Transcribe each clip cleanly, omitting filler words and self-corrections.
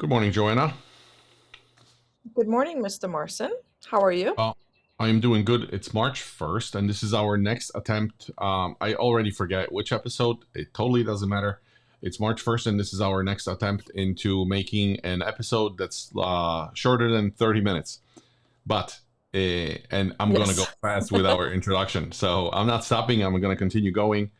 Good morning, Joanna. Good morning, Mr. Marson. How are you? Uh, I am doing good. It's March 1st, and this is our next attempt. I already forget which episode. It totally doesn't matter. It's March 1st, and this is our next attempt into making an episode that's shorter than 30 minutes. But, and I'm going to go Yes. fast with our introduction. So I'm not stopping. I'm going to continue going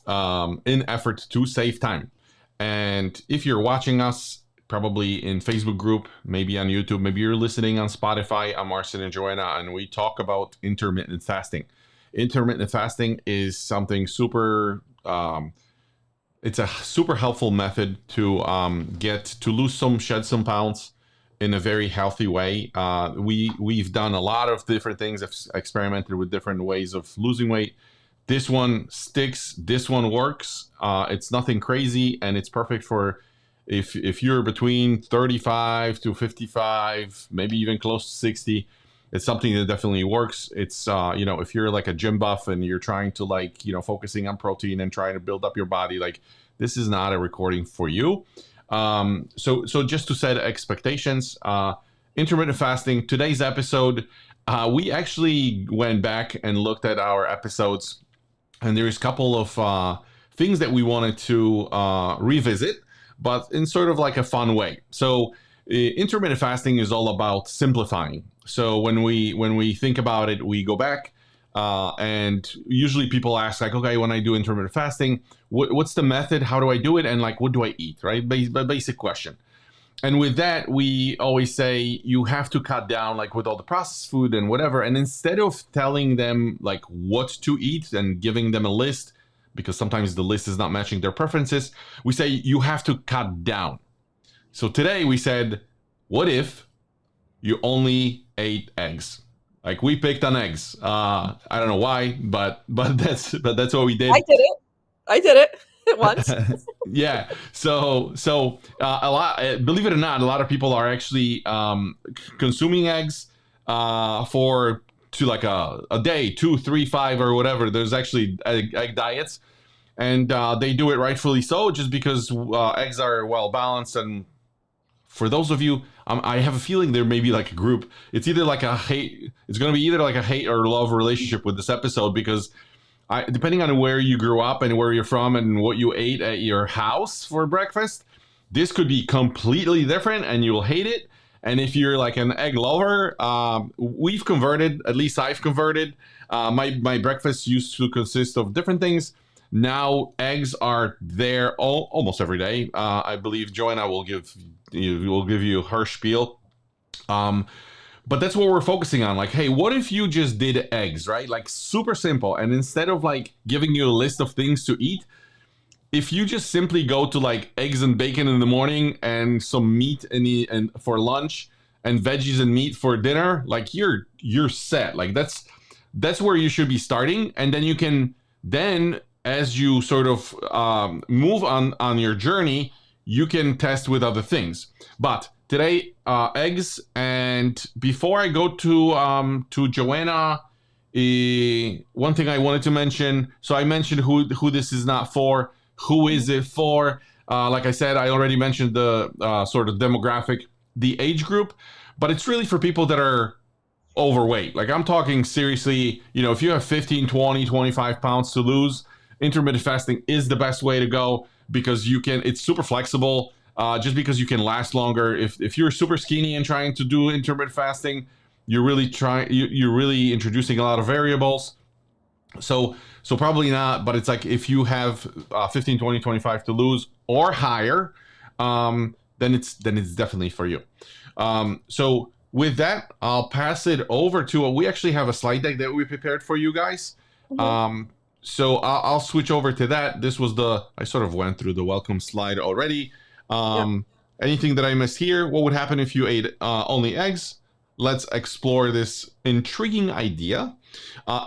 in effort to save time. And if you're watching us, probably in Facebook group, maybe on YouTube, maybe you're listening on Spotify. I'm Marcin and Joanna, and we talk about intermittent fasting. Intermittent fasting is something super. It's a super helpful method to shed some pounds in a very healthy way. We've done a lot of different things. I've experimented with different ways of losing weight. This one sticks. This one works. It's nothing crazy, and it's perfect for if you're between 35 to 55, maybe even close to 60. It's something that definitely works. It's if you're like a gym buff and you're trying to focusing on protein and trying to build up your body, like this is not a recording for you. So just to set expectations, intermittent fasting. Today's episode, we actually went back and looked at our episodes, and there's a couple of things that we wanted to revisit, but in sort of like a fun way. So intermittent fasting is all about simplifying. So when we think about it, we go back and usually people ask like, okay, when I do intermittent fasting, what's the method? How do I do it? And like, what do I eat? Right? Basic question. And with that, we always say you have to cut down like with all the processed food and whatever. And instead of telling them like what to eat and giving them a list, because sometimes the list is not matching their preferences, we say you have to cut down. So today we said, what if you only ate eggs? Like we picked on eggs. I don't know why, but that's what we did. I did it once. Yeah. So a lot. Believe it or not, a lot of people are actually consuming eggs for to like a day, 2, 3, 5, or whatever. There's actually egg diets, and they do it rightfully so, just because eggs are well balanced. And for those of you, I have a feeling there may be like a group. It's either like a hate. It's going to be either like a hate or love relationship with this episode, because depending on where you grew up and where you're from and what you ate at your house for breakfast, this could be completely different and you'll hate it. And if you're like an egg lover, we've converted, at least I've converted. My breakfast used to consist of different things. Now eggs are there almost every day. I believe Joanna will give you her spiel. But that's what we're focusing on. Like, hey, what if you just did eggs, right? Like super simple. And instead of like giving you a list of things to eat, if you just simply go to like eggs and bacon in the morning and some meat and for lunch and veggies and meat for dinner, like you're set. Like that's where you should be starting. And then you can as you sort of move on your journey, you can test with other things. But today, eggs. And before I go to Joanna, one thing I wanted to mention. So I mentioned who this is not for. Who is it for? Like I said, I already mentioned the sort of demographic, the age group, but it's really for people that are overweight. Like I'm talking seriously, if you have 15, 20, 25 pounds to lose, intermittent fasting is the best way to go, because it's super flexible. Just because you can last longer. If you're super skinny and trying to do intermittent fasting, you're really introducing a lot of variables. So probably not, but it's like if you have 15, 20, 25 to lose or higher, then it's definitely for you. So with that, I'll pass it over to, we actually have a slide deck that we prepared for you guys. So I'll switch over to that. I sort of went through the welcome slide already. Anything that I missed here? What would happen if you ate only eggs? Let's explore this intriguing idea.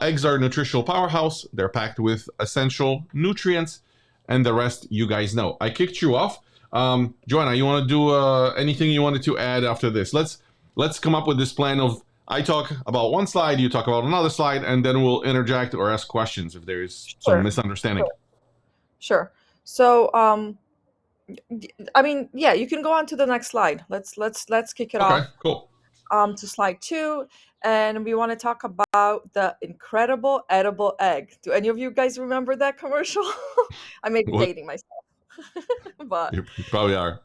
Eggs are a nutritional powerhouse. They're packed with essential nutrients, and the rest you guys know. I kicked you off. Joanna, you want to do anything you wanted to add after this? Let's come up with this plan of, I talk about one slide, you talk about another slide, and then we'll interject or ask questions if there is some misunderstanding. Sure. So I mean, yeah, you can go on to the next slide. Let's kick it Okay, off cool. to slide 2, and we want to talk about the incredible edible egg. Do any of you guys remember that commercial? I may be What? dating myself, but You probably are.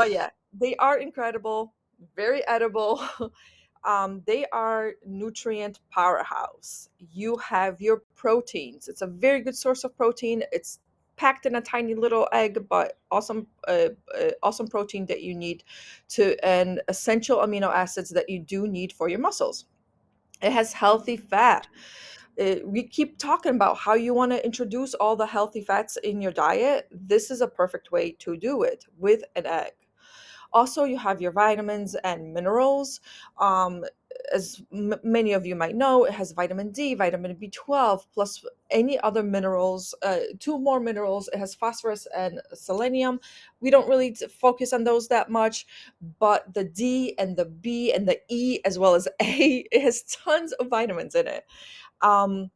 yeah, they are incredible, very edible. They are nutrient powerhouse. You have your proteins. It's a very good source of protein. It's packed in a tiny little egg, but awesome protein that you need to, and essential amino acids that you do need for your muscles. It has healthy fat. We keep talking about how you want to introduce all the healthy fats in your diet. This is a perfect way to do it with an egg. Also, you have your vitamins and minerals. Um, as many of you might know, it has vitamin D, vitamin B12, plus any other minerals, two more minerals. It has phosphorus and selenium. We don't really focus on those that much, but the D and the B and the E, as well as A, it has tons of vitamins in it. Um,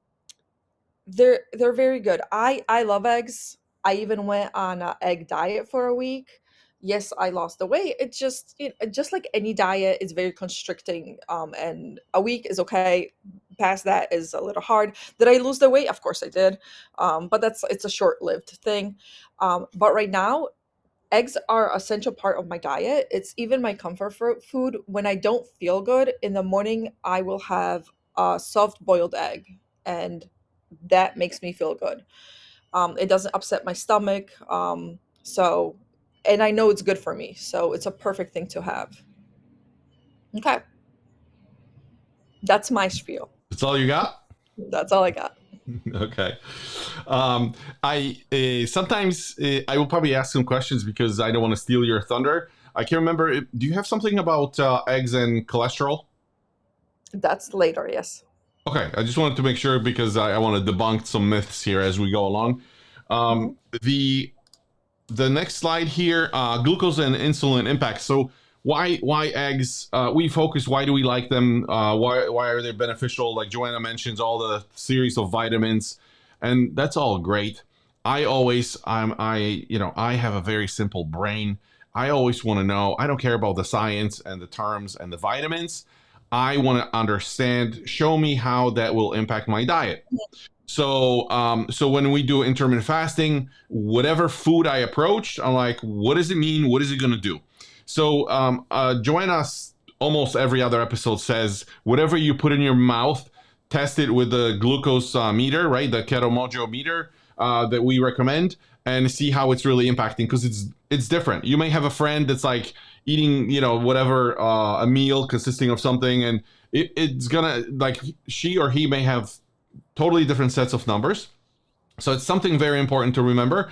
they're very good. I love eggs. I even went on a egg diet for a week. Yes, I lost the weight. It just just like any diet is very constricting. And a week is okay. Past that is a little hard. Did I lose the weight? Of course I did. But it's a short-lived thing. But right now, eggs are essential part of my diet. It's even my comfort food. When I don't feel good in the morning, I will have a soft boiled egg, and that makes me feel good. It doesn't upset my stomach. So, and I know it's good for me. So it's a perfect thing to have. Okay, that's my spiel. That's all you got? That's all I got. Okay. Um, I sometimes I will probably ask some questions because I don't want to steal your thunder. I can't remember. Do you have something about eggs and cholesterol? That's later. Yes. Okay, I just wanted to make sure because I want to debunk some myths here as we go along. Mhm. The next slide here, glucose and insulin impact. So why eggs? We focus. Why do we like them? Why are they beneficial? Like Joanna mentions, all the series of vitamins, and that's all great. I have a very simple brain. I always want to know. I don't care about the science and the terms and the vitamins. I want to understand. Show me how that will impact my diet. So when we do intermittent fasting, whatever food I approach, I'm like, what does it mean? What is it going to do? So Joanna, almost every other episode says, whatever you put in your mouth, test it with the glucose meter, right? The Keto Mojo meter that we recommend, and see how it's really impacting because it's different. You may have a friend that's like eating, whatever a meal consisting of something, and it's gonna like she or he may have totally different sets of numbers. So it's something very important to remember.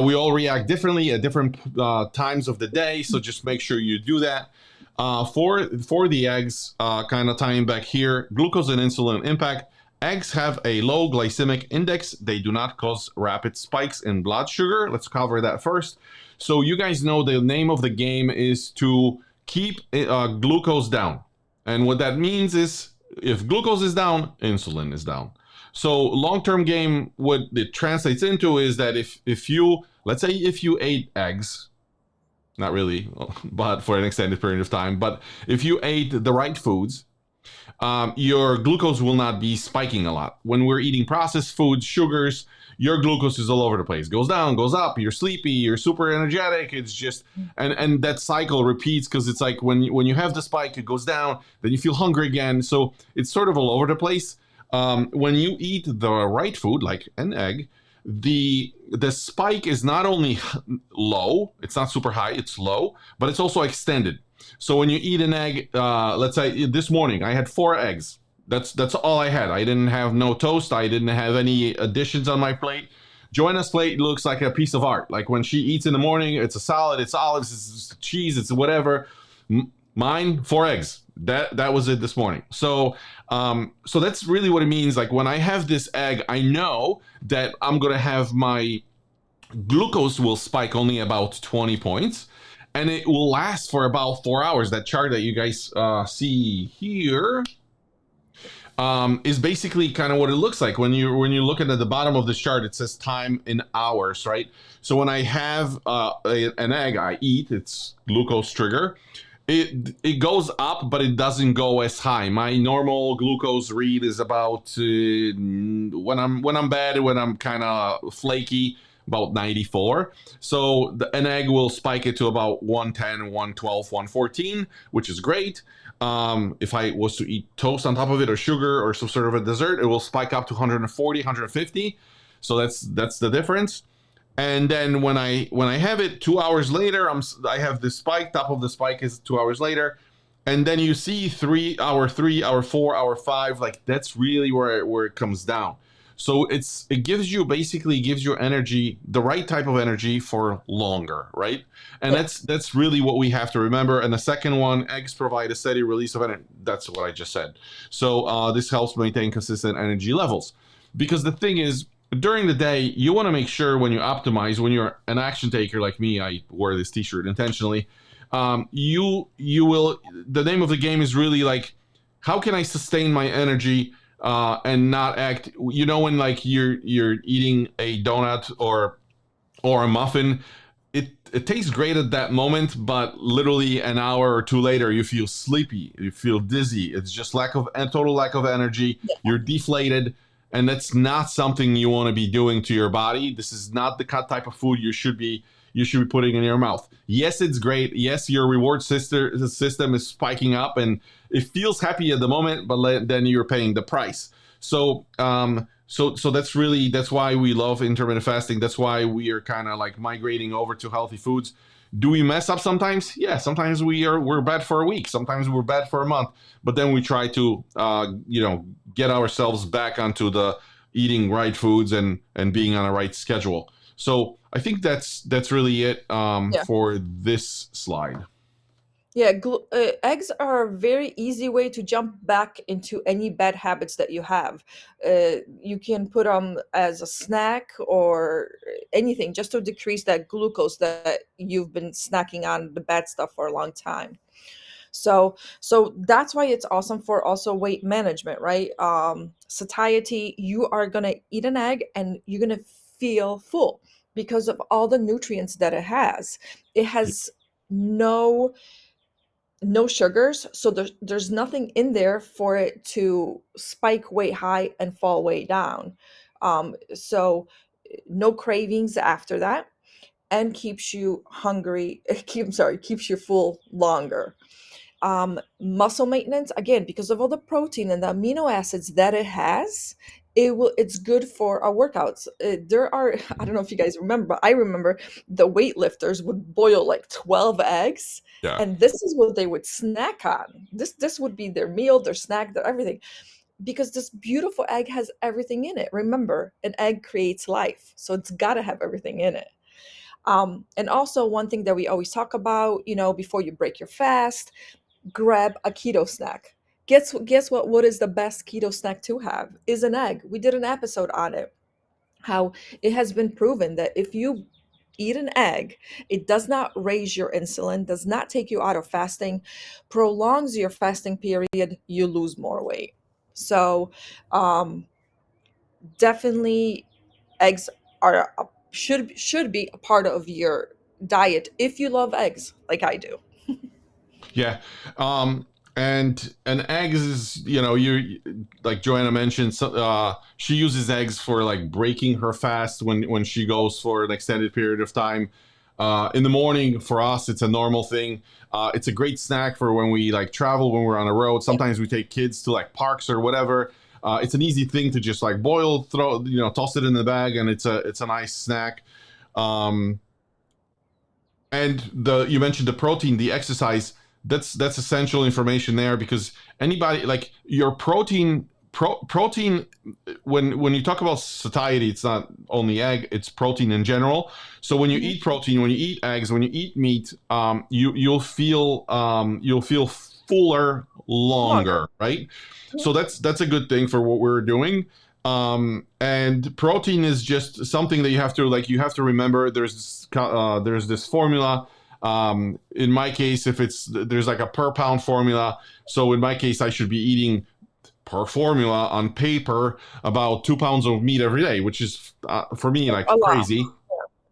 We all react differently at different times of the day, so just make sure you do that. For the eggs, kind of tying back here, glucose and insulin impact. Eggs have a low glycemic index. They do not cause rapid spikes in blood sugar. Let's cover that first. So you guys know the name of the game is to keep glucose down. And what that means is if glucose is down, insulin is down. So long-term game, what it translates into is that if you, let's say if you ate eggs, not really, but for an extended period of time, but if you ate the right foods, your glucose will not be spiking a lot. When we're eating processed foods, sugars, your glucose is all over the place. Goes down, goes up, you're sleepy, you're super energetic. It's just, and that cycle repeats because it's like when you have the spike, it goes down, then you feel hungry again. So it's sort of all over the place. When you eat the right food, like an egg, the spike is not only low, it's not super high, it's low, but it's also extended. So when you eat an egg, let's say this morning I had 4 eggs. That's all I had. I didn't have no toast. I didn't have any additions on my plate. Joanna's plate looks like a piece of art. Like when she eats in the morning, it's a salad, it's olives, it's cheese, it's whatever. Mine, 4 eggs. That was it this morning. So that's really what it means. Like when I have this egg, I know that I'm gonna have my glucose will spike only about 20 points, and it will last for about 4 hours. That chart that you guys see here. is basically kind of what it looks like when you're looking at the bottom of this chart. It says time in hours, right? So when I have an egg I eat, it's glucose trigger. It goes up, but it doesn't go as high. My normal glucose read is about when I'm bad, when I'm kind of flaky, about 94. So an egg will spike it to about 110, 112, 114, which is great. If I was to eat toast on top of it or sugar or some sort of a dessert, it will spike up to 140, 150. So that's the difference. And then when I have it 2 hours later, I have the spike. Top of the spike is 2 hours later, and then you see 3 hour 3, hour 4, hour 5. Like that's really where it comes down. So it gives you energy, the right type of energy for longer, right? And Yeah. that's really what we have to remember. And the second one, eggs provide a steady release of energy. That's what I just said. So this helps maintain consistent energy levels, because the thing is, during the day, you want to make sure when you optimize, when you're an action taker like me, I wear this t-shirt intentionally. You will. The name of the game is really like, how can I sustain my energy and not act? You know, when like you're eating a donut or a muffin, it tastes great at that moment, but literally an hour or two later, you feel sleepy, you feel dizzy. It's just total lack of energy. You're deflated, and that's not something you want to be doing to your body. This is not the type of food you should be putting in your mouth. Yes, it's great. Yes, your reward system is spiking up, and it feels happy at the moment, but then you're paying the price. So that's why we love intermittent fasting. That's why we are kind of like migrating over to healthy foods. Do we mess up sometimes? Yeah, sometimes we're bad for a week. Sometimes we're bad for a month. But then we try to get ourselves back onto the eating right foods and being on a right schedule. So I think that's really it Yeah. for this slide. Yeah, eggs are a very easy way to jump back into any bad habits that you have. You can put them as a snack or anything just to decrease that glucose that you've been snacking on the bad stuff for a long time. So that's why it's awesome for also weight management, right? Satiety, you are gonna eat an egg and you're gonna feel full because of all the nutrients that it has. It has no no sugars, so there's nothing in there for it to spike way high and fall way down. So no cravings after that, and keeps you hungry. Keeps you full longer. Muscle maintenance, again, because of all the protein and the amino acids that it has, it's good for our workouts. There are I don't know if you guys remember, but I remember the weightlifters would boil like 12 eggs, Yeah. and this is what they would snack on. This would be their meal, their snack, their everything, because this beautiful egg has everything in it. Remember, an egg creates life, so it's got to have everything in it. And also, one thing that we always talk about, before you break your fast, grab a keto snack. Guess what? What is the best keto snack to have? Is an egg. We did an episode on it. How it has been proven that if you eat an egg, it does not raise your insulin, does not take you out of fasting, prolongs your fasting period, you lose more weight. So, um, definitely, eggs should be a part of your diet if you love eggs, like I do. Yeah. And eggs is, you like Joanna mentioned, so, she uses eggs for like breaking her fast when she goes for an extended period of time. In the morning for us, it's a normal thing. It's a great snack for when we like travel, when we're on the road. Yeah. Sometimes we take kids to like parks or whatever. It's an easy thing to just like boil, toss it in the bag, and it's a nice snack. Um, and you mentioned the protein, the exercise. That's essential information there, because anybody like your protein, when you talk about satiety, it's not only egg, it's protein in general. So when you Mhm. eat protein, when you eat eggs, when you eat meat, you'll feel fuller Longer. longer, right? Yeah. So that's a good thing for what we're doing. And protein is just something that you have to remember. There's this formula. In my case, if there's like a per pound formula. So in my case, I should be eating per formula on paper about 2 pounds of meat every day, which is for me like A lot. crazy,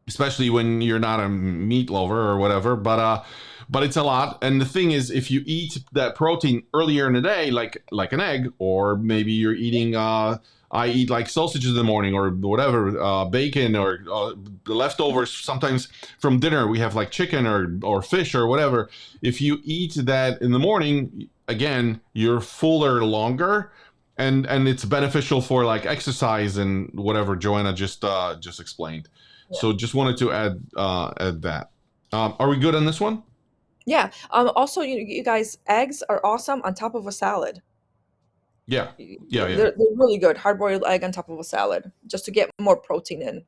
especially when you're not a meat lover or whatever. But it's a lot. And the thing is, if you eat that protein earlier in the day, like an egg, or maybe you're eating. I eat like sausages in the morning or whatever, bacon or the leftovers. Sometimes from dinner we have like chicken or fish or whatever. If you eat that in the morning, again, you're fuller longer, and it's beneficial for like exercise and whatever Joanna just explained. Yeah. So just wanted to add that. Are we good on this one? Yeah. Also, you guys, eggs are awesome on top of a salad. Yeah, yeah, yeah. They're really good. Hard-boiled egg on top of a salad, just to get more protein in.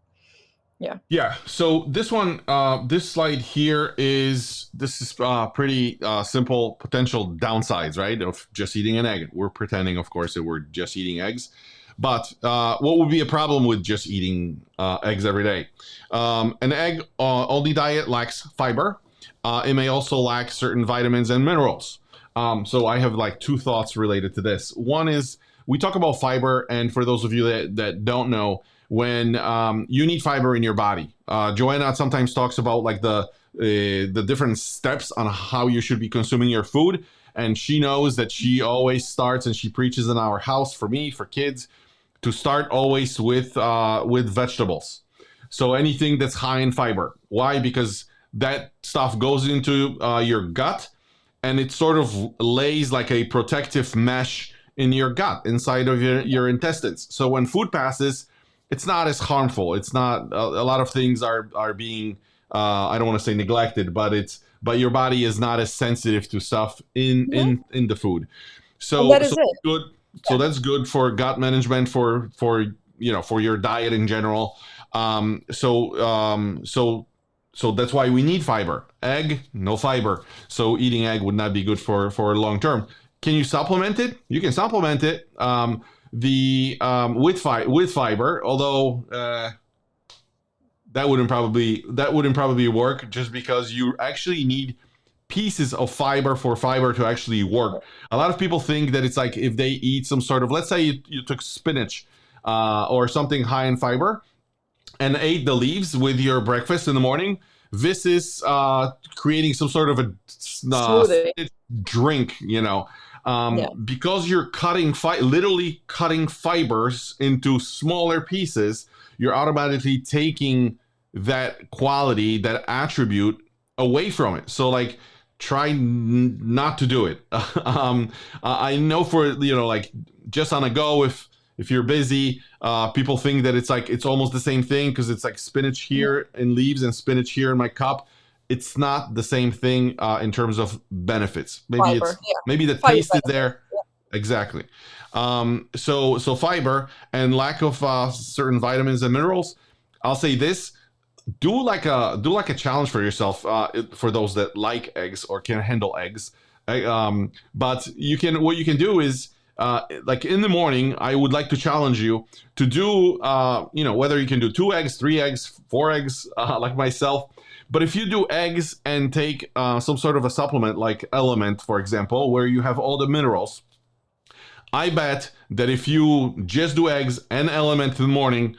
Yeah. Yeah. So this one, this slide here this is pretty simple potential downsides, right? Of just eating an egg. We're pretending, of course, that we're just eating eggs. But what would be a problem with just eating eggs every day? An egg only diet lacks fiber. It may also lack certain vitamins and minerals. So I have like two thoughts related to this. One is we talk about fiber, and for those of you that don't know, when you need fiber in your body, Joanna sometimes talks about like the different steps on how you should be consuming your food, and she knows that she always starts, and she preaches in our house for me, for kids, to start always with vegetables. So anything that's high in fiber. Why? Because that stuff goes into your gut, and it sort of lays like a protective mesh in your gut, inside of your intestines. So when food passes, it's not as harmful. It's not a lot of things are being I don't want to say neglected, but your body is not as sensitive to stuff in the food. And So that is it. good. So that's good for gut management, for for your diet in general. So that's why we need fiber. Egg, no fiber. So eating egg would not be good for long term. Can you supplement it? You can supplement it with fiber, although that wouldn't probably work, just because you actually need pieces of fiber for fiber to actually work. A lot of people think that it's like if they eat some sort of, let's say you took spinach or something high in fiber and ate the leaves with your breakfast in the morning, this is creating some sort of a Smoothie. drink, Yeah. because you're literally cutting fibers into smaller pieces. You're automatically taking that quality, that attribute away from it. So like, try not to do it. I know for like just on a go, if you're busy, people think that it's almost the same thing, because it's like spinach here in leaves and spinach here in my cup. It's not the same thing in terms of benefits. Fiber. Yeah. Maybe the Fiber taste is benefits. there. Yeah. Exactly. So fiber and lack of certain vitamins and minerals. I'll say this: do like a challenge for yourself, for those that like eggs or can handle eggs. But what you can do is, like in the morning, I would like to challenge you to do, whether you can do 2 eggs, 3 eggs, 4 eggs, like myself. But if you do eggs and take some sort of a supplement like Element, for example, where you have all the minerals, I bet that if you just do eggs and Element in the morning,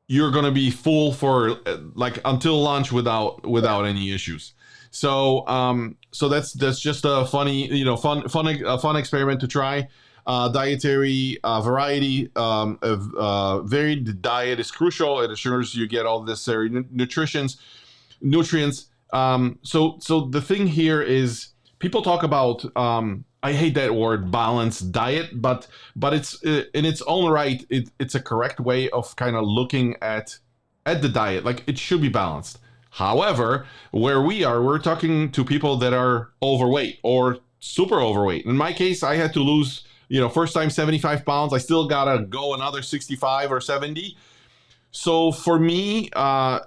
you're gonna be full for like until lunch without any issues. So that's just a funny, fun experiment to try. Dietary variety, varied diet is crucial. It assures you get all the necessary nutrients. So the thing here is, people talk about, I hate that word, balanced diet, but it's in its own right, it's a correct way of kind of looking at the diet. Like, it should be balanced. However, where we're talking to people that are overweight or super overweight. In my case, I had to lose, first time 75 pounds. I still gotta go another 65 or 70. So for me,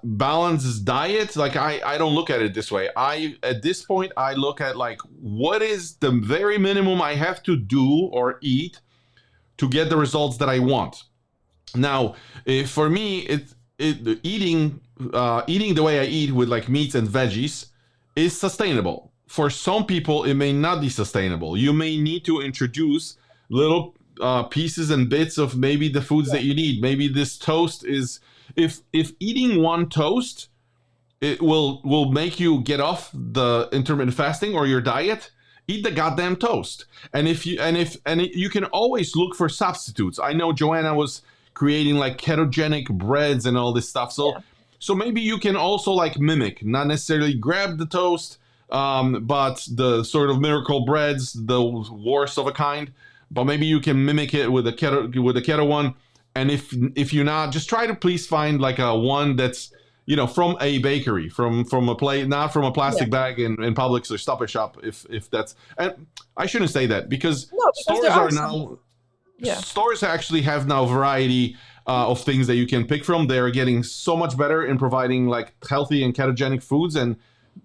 balanced diet, like I don't look at it this way. At this point, I look at like, what is the very minimum I have to do or eat to get the results that I want. Now, for me, eating the way I eat with like meats and veggies is sustainable. For some people, it may not be sustainable. You may need to introduce little pieces and bits of maybe the foods Yeah. that you need. Maybe this toast is, if eating one toast it will make you get off the intermittent fasting or your diet, eat the goddamn toast. And if you and if and you can always look for substitutes. I know Joanna was creating like ketogenic breads and all this stuff, Yeah. so maybe you can also like mimic, not necessarily grab the toast, but the sort of miracle breads, the worst of a kind, but maybe you can mimic it with a keto one. And if you're not, just try to please find like a one that's, from a bakery, from a plate, not from a Yeah. plastic bag in Publix or Stop and Shop. If that's, and I shouldn't say that because No, because there stores are are some. now Yeah. stores actually have now variety of things that you can pick from. They're getting so much better in providing like healthy and ketogenic foods, and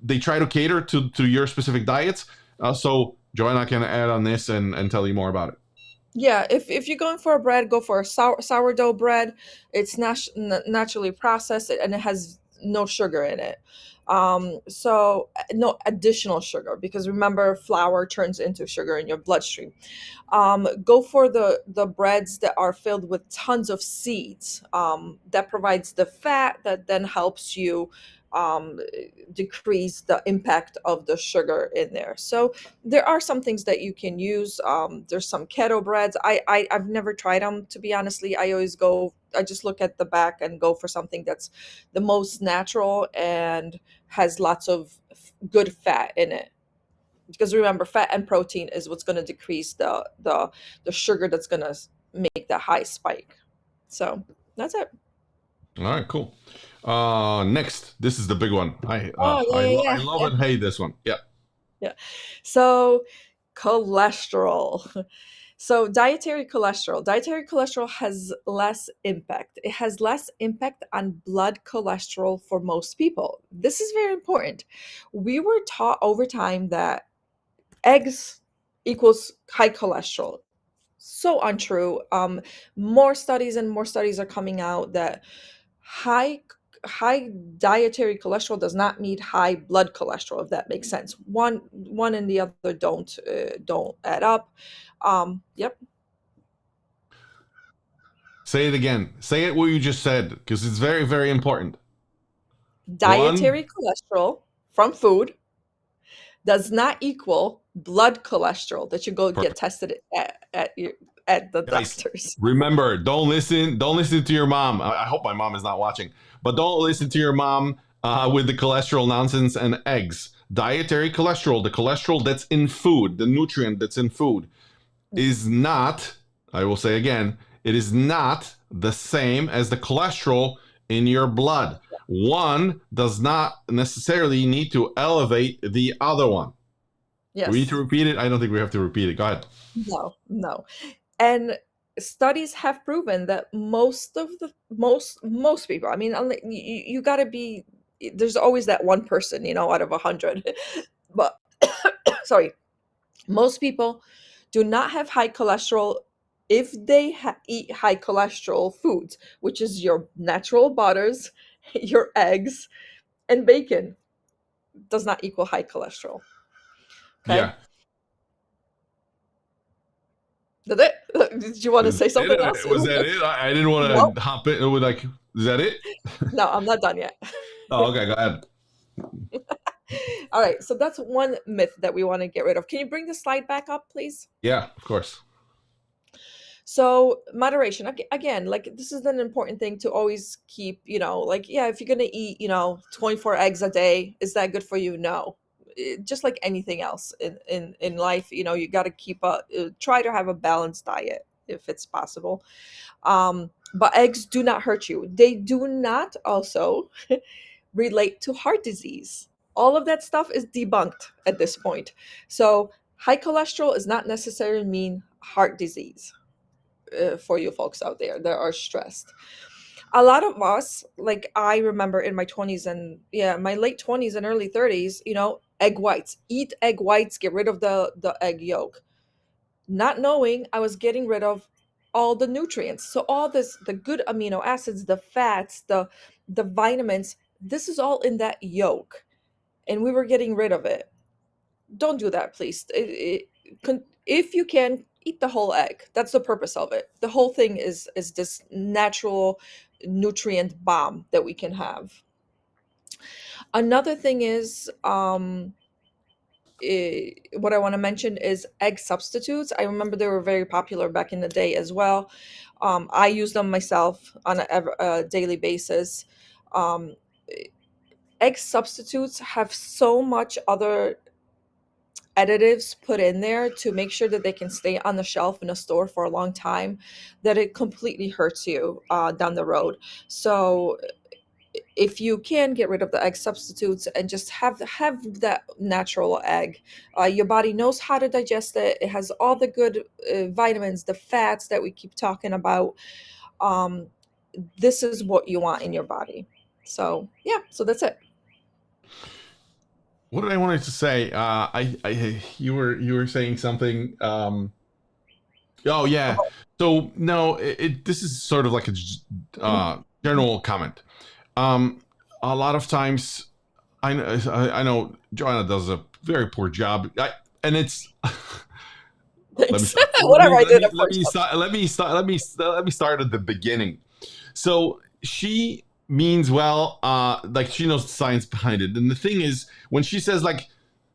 they try to cater to your specific diets. So Joanna can add on this and tell you more about it. Yeah, if you're going for a bread, go for a sourdough bread. It's naturally processed and it has no sugar in it. So no additional sugar, because remember, flour turns into sugar in your bloodstream. Go for the breads that are filled with tons of seeds. That provides the fat that then helps you um, decrease the impact of the sugar in there. So there are some things that you can use. There's some keto breads. I've never tried them, to be honestly. I just look at the back and go for something that's the most natural and has lots of good fat in it, because remember, fat and protein is what's going to decrease the sugar that's going to make that high spike. So that's it. All right, cool. Next, this is the big one. Oh, yeah, I yeah, love yeah, and hate this one. Yeah. yeah. So cholesterol. So dietary cholesterol has less impact. It has less impact on blood cholesterol for most people. This is very important. We were taught over time that eggs equals high cholesterol. So untrue. More studies and more studies are coming out that high high dietary cholesterol does not mean high blood cholesterol, if that makes sense. One and the other don't add up. Yep. Say it again. Say it what you just said because it's very, very important. One, Dietary cholesterol from food does not equal blood cholesterol that you go get perfect. tested at the Guys, doctors. remember, don't listen to your mom. I hope my mom is not watching, but don't listen to your mom with the cholesterol nonsense and eggs. Dietary cholesterol, the cholesterol that's in food, the nutrient that's in food, is not, I will say again, it is not the same as the cholesterol in your blood. One does not necessarily need to elevate the other one. Do we need to Yes. repeat it? I don't think we have to repeat it. Go ahead. No, no. And studies have proven that most people, I mean, you got to be, there's always that one person, out of 100. But sorry, most people do not have high cholesterol if they eat high cholesterol foods, which is your natural butters, your eggs, and bacon does not equal high cholesterol. Okay. Yeah. That's it. Did you want to Is say that something it? else? Was that it? I didn't No, want to hop in with like, is that it? no, I'm not done yet. Oh, okay, go ahead. All right, so that's one myth that we want to get rid of. Can you bring the slide back up, please? Yeah, of course. So moderation, again, like this is an important thing to always keep, like, yeah, if you're gonna eat, 24 eggs a day, is that good for you? No. Just like anything else in life, you got to try to have a balanced diet if it's possible. But eggs do not hurt you. They do not also relate to heart disease. All of that stuff is debunked at this point. So high cholesterol is not necessarily mean heart disease. For you folks out there that are stressed, a lot of us, like I remember in my 20s and yeah, my late 20s and early 30s, egg whites, eat egg whites, get rid of the egg yolk, not knowing I was getting rid of all the nutrients. So all this, the good amino acids, the fats, the vitamins, this is all in that yolk, and we were getting rid of it. Don't do that, please. If you can, eat the whole egg. That's the purpose of it. The whole thing is this natural nutrient bomb that we can have. Another thing is what I want to mention is egg substitutes. I remember they were very popular back in the day as well. I use them myself on a daily basis. Um, Egg substitutes have so much other additives put in there to make sure that they can stay on the shelf in a store for a long time that it completely hurts you down the road. So if you can get rid of the egg substitutes and just have that natural egg, your body knows how to digest it. It has all the good vitamins, the fats that we keep talking about. Um, this is what you want in your body. So yeah, so that's it. What did I wanted to say? You were saying something. Oh yeah. So no, this is sort of like a general comment. A lot of times, I know Joanna does a very poor job. And it's Thanks. Whatever I did at first. let me start at the beginning. So she means well, like she knows the science behind it. And the thing is, when she says like,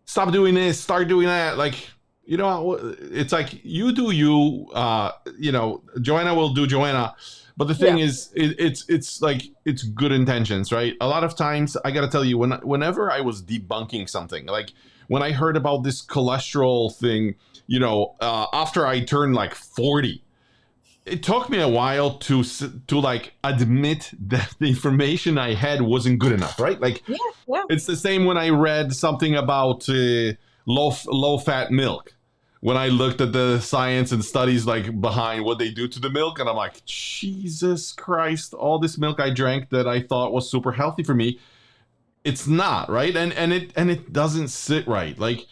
stop doing this, start doing that, like, you know, it's like you do you, you know, Joanna will do Joanna. But the thing is, it's like it's good intentions, right? A lot of times, I gotta tell you, whenever I was debunking something, like when I heard about this cholesterol thing, you know, after I turned like 40, it took me a while to like admit that the information I had wasn't good enough, right? Like, it's the same when I read something about low fat milk. When I looked at the science and studies like behind what they do to the milk, and I'm like, Jesus Christ, all this milk I drank that I thought was super healthy for me, it's not, right? And it doesn't sit right. Like,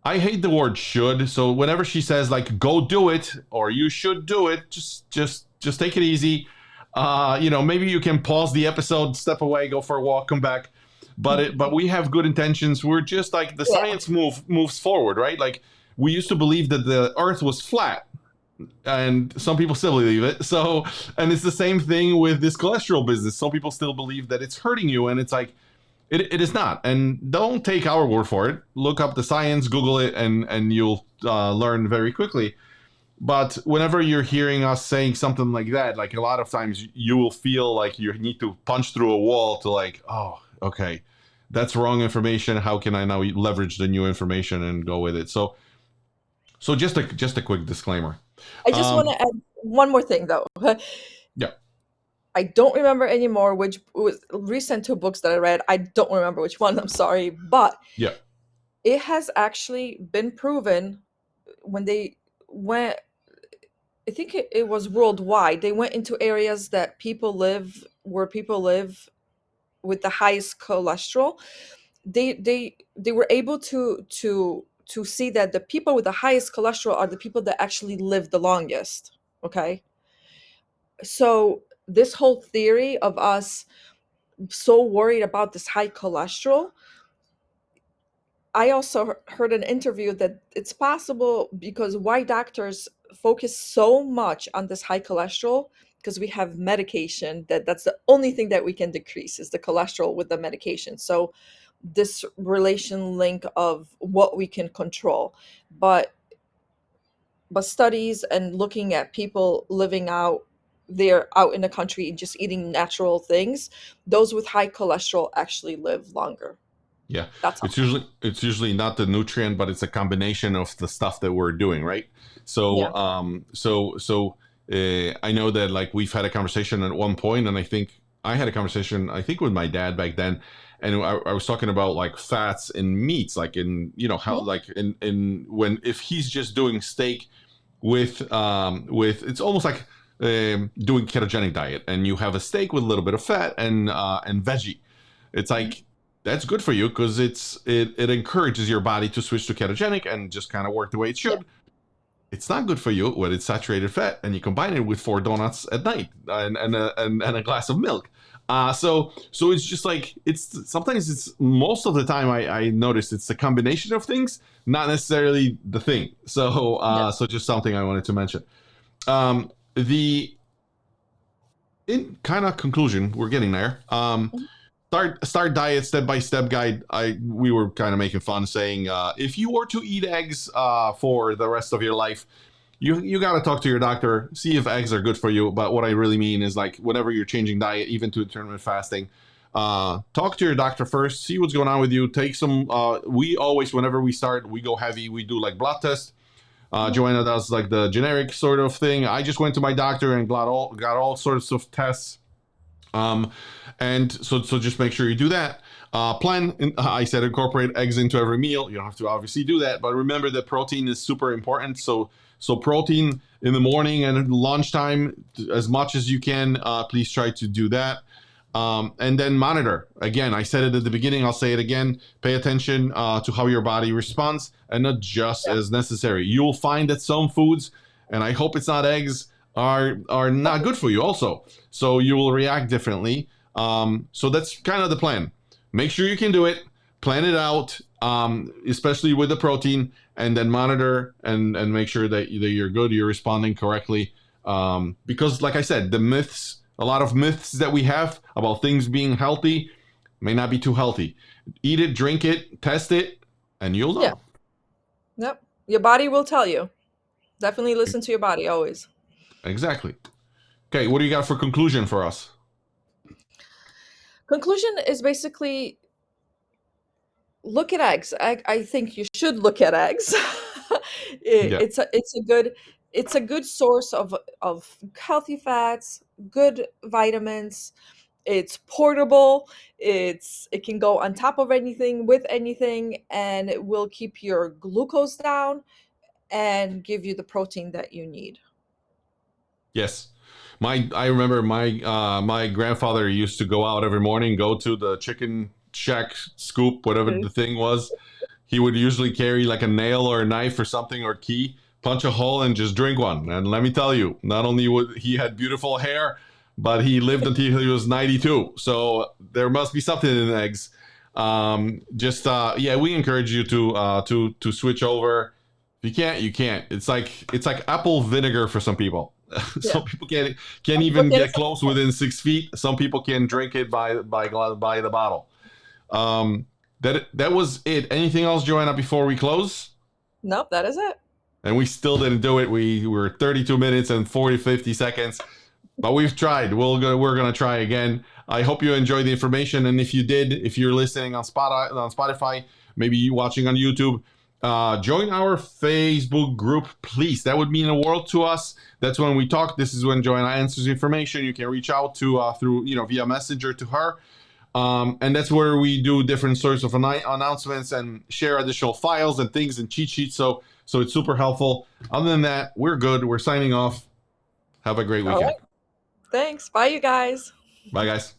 I hate the word should. So whenever she says like go do it or you should do it, just take it easy. You know, maybe you can pause the episode, step away, go for a walk, come back. But we have good intentions. We're just like the science moves forward, right? Like, we used to believe that the earth was flat, and some people still believe it. So, and it's the same thing with this cholesterol business. Some people still believe that it's hurting you, and it's like, it is not. And don't take our word for it. Look up the science, Google it, and you'll learn very quickly. But whenever you're hearing us saying something like that, like a lot of times you will feel like you need to punch through a wall to like, oh, okay, that's wrong information. How can I now leverage the new information and go with it? So just a quick disclaimer. I just want to add one more thing though. Yeah. I don't remember anymore which was recent two books that I read. I don't remember which one. I'm sorry, but Yeah. it has actually been proven when they went. I think it was worldwide. They went into areas that where people live with the highest cholesterol. They were able to see that the people with the highest cholesterol are the people that actually live the longest. Okay. So this whole theory of us so worried about this high cholesterol, I also heard an interview that it's possible because why doctors focus so much on this high cholesterol, because we have medication that's the only thing that we can decrease is the cholesterol with the medication. So this relation link of what we can control, but studies and looking at people living out there out in the country and just eating natural things, those with high cholesterol actually live longer. Yeah, That's it's usually not the nutrient, but it's a combination of the stuff that we're doing, right? So I know that like we've had a conversation at one point, and I think I had a conversation with my dad back then, and I was talking about like fats in meats, like in, you know, how like in when if he's just doing steak with it's almost like doing ketogenic diet, and you have a steak with a little bit of fat and veggie. It's like, that's good for you because it encourages your body to switch to ketogenic and just kind of work the way it should. It's not good for you when it's saturated fat and you combine it with 4 donuts at night and a glass of milk. So it's just like it's sometimes it's most of the time I notice it's a combination of things, not necessarily the thing. So Yeah. so just something I wanted to mention. The in kind of conclusion, we're getting there. Mhm. Start diet step by step guide. We were kind of making fun saying if you were to eat eggs for the rest of your life, you got to talk to your doctor, see if eggs are good for you. But what I really mean is like whenever you're changing diet, even to intermittent fasting, talk to your doctor first, see what's going on with you. Take some. We always, whenever we start, we go heavy. We do like blood tests. Mhm. Joanna does like the generic sort of thing. I just went to my doctor and got all sorts of tests. Um, and so just make sure you do that. I said incorporate eggs into every meal. You don't have to obviously do that, but remember that protein is super important. So protein in the morning and lunchtime as much as you can. Please try to do that. And then monitor. Again, I said it at the beginning. I'll say it again. Pay attention to how your body responds and adjust Yeah. as necessary. You'll find that some foods, and I hope it's not eggs, are not good for you also. So you will react differently. So that's kind of the plan. Make sure you can do it. Plan it out, especially with the protein, and then monitor and make sure that you're good, you're responding correctly. Because, like I said, a lot of myths that we have about things being healthy may not be too healthy. Eat it, drink it, test it, and you'll Yeah. know. Yep. Your body will tell you. Definitely listen to your body always. Exactly. Okay, what do you got for conclusion for us? Conclusion is basically look at eggs. I think you should look at eggs. Yeah. It's a good source of healthy fats, good vitamins. It's portable. It can go on top of anything with anything, and it will keep your glucose down and give you the protein that you need. Yes. I remember my grandfather used to go out every morning, go to the chicken shack scoop, whatever Mhm. the thing was. He would usually carry like a nail or a knife or something or key, punch a hole and just drink one. And let me tell you, not only would he had beautiful hair, but he lived until he was 92. So there must be something in eggs. Just yeah, we encourage you to switch over. If you can't, you can't. It's like apple vinegar for some people. Yeah. Some people can't Some people even can't get accept close that. within 6 feet. Some people can drink it by the bottle. Um, that was it. Anything else, Joanna, before we close? Nope, that is it. And we still didn't do it. We were 32 minutes and 50 seconds, but we've tried. We're gonna try again. I hope you enjoyed the information, and if you did, if you're listening on Spotify, maybe you watching on YouTube, join our Facebook group, please. That would mean the world to us. That's when we talk. This is when Joanna answers information. You can reach out to through via messenger to her. And that's where we do different sorts of announcements and share additional files and things and cheat sheets. So it's super helpful. Other than that, we're good. We're signing off. Have a great All weekend. right. Thanks. Bye, you guys. Bye, guys.